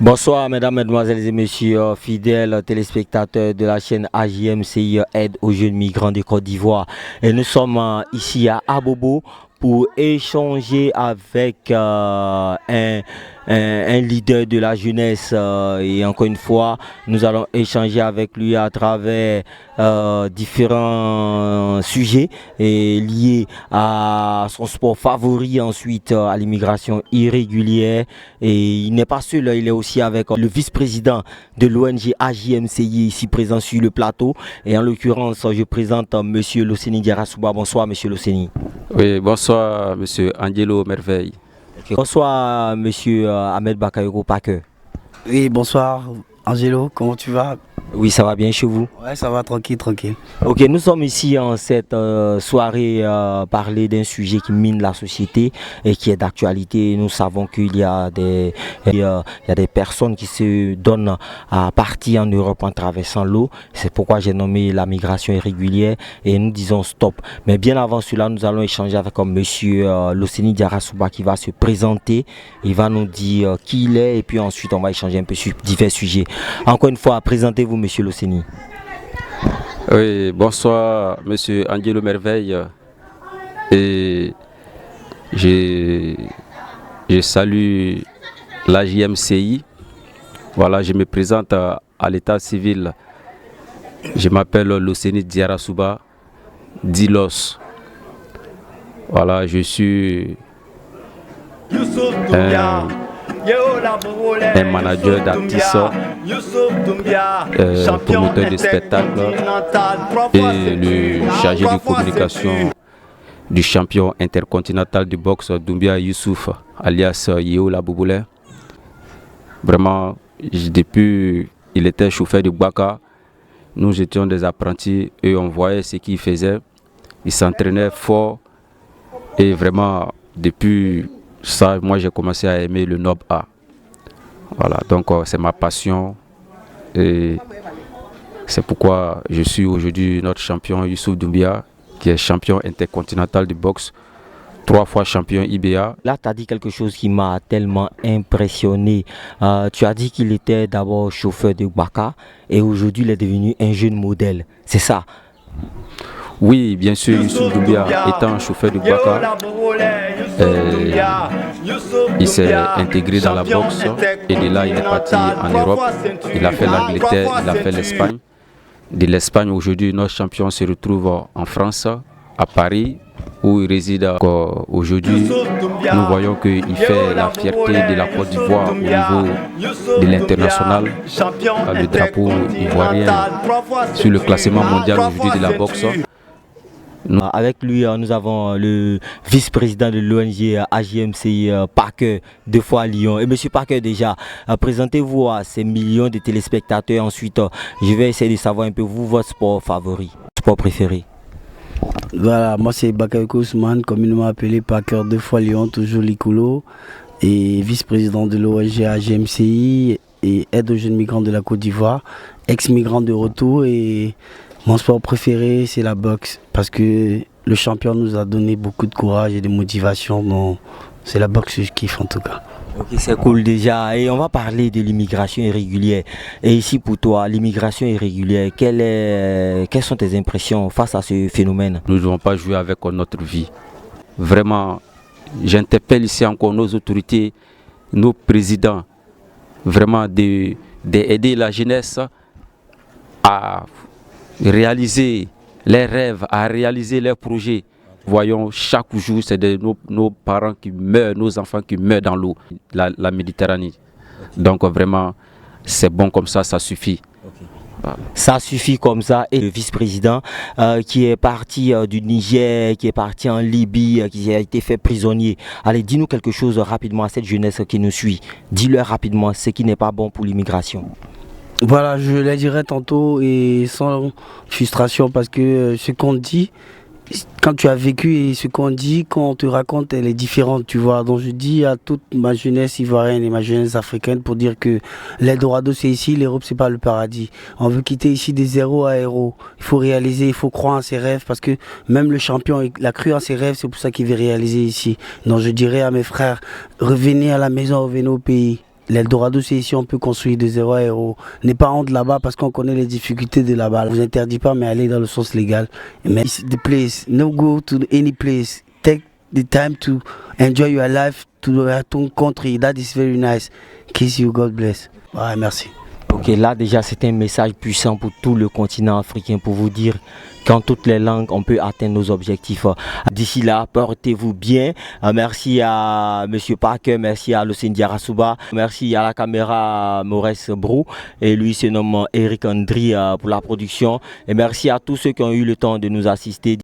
Bonsoir mesdames, mesdemoiselles et messieurs, fidèles téléspectateurs de la chaîne AJMCI Aide aux jeunes migrants de Côte d'Ivoire. Et nous sommes ici à Abobo pour échanger avec un leader de la jeunesse. Et encore une fois, nous allons échanger avec lui à travers différents sujets liés à son sport favori, ensuite à l'immigration irrégulière. Et il n'est pas seul, il est aussi avec le vice-président de l'ONG AJMCI ici présent sur le plateau. Et en l'occurrence, je présente monsieur Loseni Diarra-Souba. Bonsoir monsieur Loseni. Oui, bonsoir monsieur Angelo Merveille. Okay. Bonsoir monsieur Ahmed Bakayoko Paqueur. Oui, bonsoir Angelo, comment tu vas? Oui, ça va bien chez vous? Ouais, ça va, tranquille, tranquille. Ok, nous sommes ici en cette soirée parler d'un sujet qui mine la société et qui est d'actualité. Nous savons qu'il y a des personnes qui se donnent à partir en Europe en traversant l'eau. C'est pourquoi j'ai nommé la migration irrégulière et nous disons stop. Mais bien avant cela, nous allons échanger avec monsieur Loseni Diarra-Souba qui va se présenter. Il va nous dire qui il est et puis ensuite on va échanger un peu sur divers sujets. Encore une fois, présentez-vous monsieur Loseni. Oui, bonsoir monsieur Angelo Merveille. Et je salue la JMCI. Voilà, je me présente à l'état civil. Je m'appelle Loseni Diarra-Souba, Dilos. Voilà, je suis un manager d'artistes, promoteur de spectacles et le chargé de communication du champion intercontinental de boxe Doumbia Youssouf, alias Yeo Laboboulé. Vraiment, depuis il était chauffeur de Baka, nous étions des apprentis et on voyait ce qu'il faisait. Il s'entraînait fort et vraiment depuis ça, moi j'ai commencé à aimer le Nob A. Voilà, donc c'est ma passion et c'est pourquoi je suis aujourd'hui notre champion Youssouf Doumbia, qui est champion intercontinental de boxe, 3 fois champion IBA. Là, tu as dit quelque chose qui m'a tellement impressionné. Tu as dit qu'il était d'abord chauffeur de Baka et aujourd'hui il est devenu un jeune modèle. C'est ça? Oui, bien sûr, Youssouf Doumbia étant chauffeur de Baka, il s'est intégré dans la boxe et de là il est parti en Europe. Il a fait l'Angleterre, il a fait l'Espagne. De l'Espagne, aujourd'hui, notre champion se retrouve en France, à Paris, où il réside. Aujourd'hui, nous voyons qu'il fait la fierté de la Côte d'Ivoire au niveau de l'international. Le drapeau ivoirien sur le classement mondial aujourd'hui de la boxe. Avec lui, nous avons le vice-président de l'ONG AJMCI, Paqueur, 2 fois à Lyon. Et monsieur Paqueur, déjà, présentez-vous à ces millions de téléspectateurs. Ensuite, je vais essayer de savoir un peu, vous, votre sport favori, sport préféré. Voilà, moi c'est Bakayoko Ousmane, communément appelé Paqueur, 2 fois Lyon, toujours Licolo, et vice-président de l'ONG AJMCI et aide aux jeunes migrants de la Côte d'Ivoire, ex-migrant de retour. Et mon sport préféré, c'est la boxe, parce que le champion nous a donné beaucoup de courage et de motivation. Donc c'est la boxe que je kiffe en tout cas. Ok, c'est cool déjà. Et on va parler de l'immigration irrégulière. Et ici pour toi, l'immigration irrégulière, quelles sont tes impressions face à ce phénomène? Nous ne devons pas jouer avec notre vie. Vraiment, j'interpelle ici encore nos autorités, nos présidents, vraiment d'aider la jeunesse à réaliser les rêves, à réaliser leurs projets. Voyons, chaque jour, c'est nos parents qui meurent, nos enfants qui meurent dans l'eau, la Méditerranée. Donc vraiment, c'est bon comme ça suffit. Okay. Voilà. Ça suffit comme ça. Et le vice-président qui est parti du Niger, qui est parti en Libye, qui a été fait prisonnier. Allez, dis-nous quelque chose rapidement à cette jeunesse qui nous suit. Dis-leur rapidement ce qui n'est pas bon pour l'immigration. Voilà, je le dirai tantôt et sans frustration, parce que ce qu'on dit, quand tu as vécu et ce qu'on dit, quand on te raconte, elle est différente, tu vois. Donc je dis à toute ma jeunesse ivoirienne et ma jeunesse africaine pour dire que l'Eldorado c'est ici, l'Europe c'est pas le paradis. On veut quitter ici des zéros à héros. Il faut réaliser, il faut croire en ses rêves, parce que même le champion, il a cru en ses rêves, c'est pour ça qu'il veut réaliser ici. Donc je dirais à mes frères, revenez à la maison, revenez au pays. L'Eldorado, c'est ici, on peut construire de 0 à héros. N'est pas honte là-bas parce qu'on connaît les difficultés de là-bas. Je vous interdis pas, mais allez dans le sens légal. Mais the place, no go to any place. Take the time to enjoy your life to ton country. That is very nice. Kiss you, God bless. Ouais, merci. Ok, là déjà c'est un message puissant pour tout le continent africain pour vous dire qu'en toutes les langues on peut atteindre nos objectifs. D'ici là, portez-vous bien. Merci à Monsieur Parker, merci à Lucien Diarasuba, merci à la caméra Maurice Brou et lui se nomme Eric Andri pour la production. Et merci à tous ceux qui ont eu le temps de nous assister.